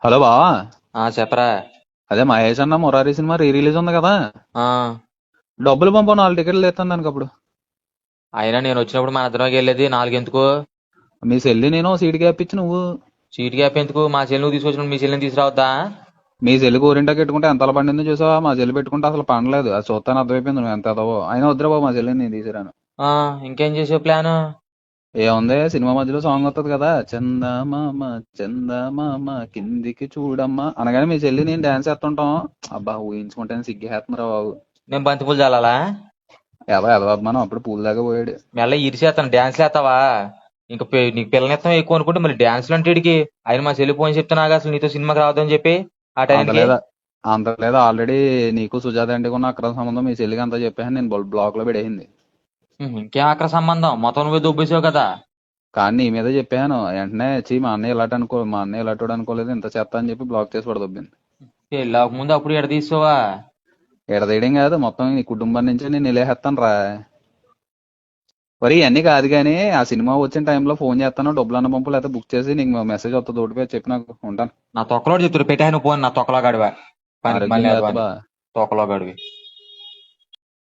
Hello బావా. చెప్పరా. అదే మహేష్ అన్న మురారి సినిమా రీ రిలీజ్ ఉంది కదా. ఆ డబ్బులు పంప 4 టికెట్లు తెస్తాను దానికి అప్పుడు. అయినా నేను వచ్చినప్పుడు మన ఇద్దరం వెళ్ళేది నాలుగెందుకు? మీ చెల్లి నేను సీట్ గ్యాప్ ఇచ్చి నువ్వు. సీట్ గ్యాప్ ఎందుకు? మా చెల్లి నువ్వు తీసుకొచ్చినప్పుడు మీ చెల్లిని తీసుకురావద్దా? మీ చెల్లి గోరింటాకి పెట్టుకుంటే ఎంత పండిందో చూసావా? మా చెల్లి పెట్టుకుంటే అసలు పండలేదు. అది చూస్తాను అర్థమైపోయింది నువ్వు ఎంత ఎదవో. అయినా వద్దురా బాబు, మా చెల్లిని నేను తీసిరాను. ఆ ఇంకేం చేసే ప్లాన్? ఏముంది, సినిమా మధ్యలో సాంగ్ వస్తుంది కదా, చందమామ చందమామ కిందికి చూడమ్మా అనగానే మీ చెల్లి నేను డాన్స్ చేస్తుంటాం. అబ్బా ఊహించుకుంటే సిగ్గేస్తుందిరా బాబు. నేను బంతిపూలు చల్లాలా? ఎదవాభిమానం అప్పుడు పూల దాకా పోయాడు. మెల్ల ఇరిసేస్తాను, డాన్స్ లేస్తావా? ఇంకా నీకు పిల్లనిస్తాం ఎక్కువ అనుకుంటే మళ్ళీ డాన్స్లు అంటే ఈడికి. ఆయన మా చెల్లి ఫోన్ చెప్తే నాకు అసలు నీతో సినిమాకి రావద్దని చెప్పి ఆ అంత టైంకి. లేదా అంత లేదా ఆల్రెడీ నీకు సుజాత అంటే ఉన్న అక్రమ సంబంధం మీ చెల్లికి అంతా చెప్పాను నేను. బ్లాక్ లో పెడేసింది. ఇంకేం అక్కడ సంబంధం, మొత్తం నువ్వే దొబ్బేసావు కదా. కానీ నీ మీద చెప్పాను వెంటనే, మా అన్నయ్య మా అన్నయ్య ఇలాంటి అనుకోలేదు ఇంత చెత్త అని చెప్పి బ్లాక్ చేసి పడదొబ్బింది. వెళ్ళక ముందు అప్పుడు ఎడ తీసావా? ఎడదీయడం కాదు, మొత్తం నీ కుటుంబం నుంచి నేను నిలేహేస్తాను రా. మరి ఇవన్నీ కాదు కానీ ఆ సినిమా వచ్చిన టైంలో ఫోన్ చేస్తాను, డబ్బులు అన్న పంపు లేకపోతే బుక్ చేసి నీకు మెసేజ్ వస్తుంది ఓటిపి చెప్పి నాకు ఉంటాను. నా తొక్కలో చెప్తారు పెట్టాను ఫోన్, నా తొక్కలో గడివా పనికి ఆరోగ్యం మళ్ళీ జాగ్రత్త బా. తొక్కలో గడివి.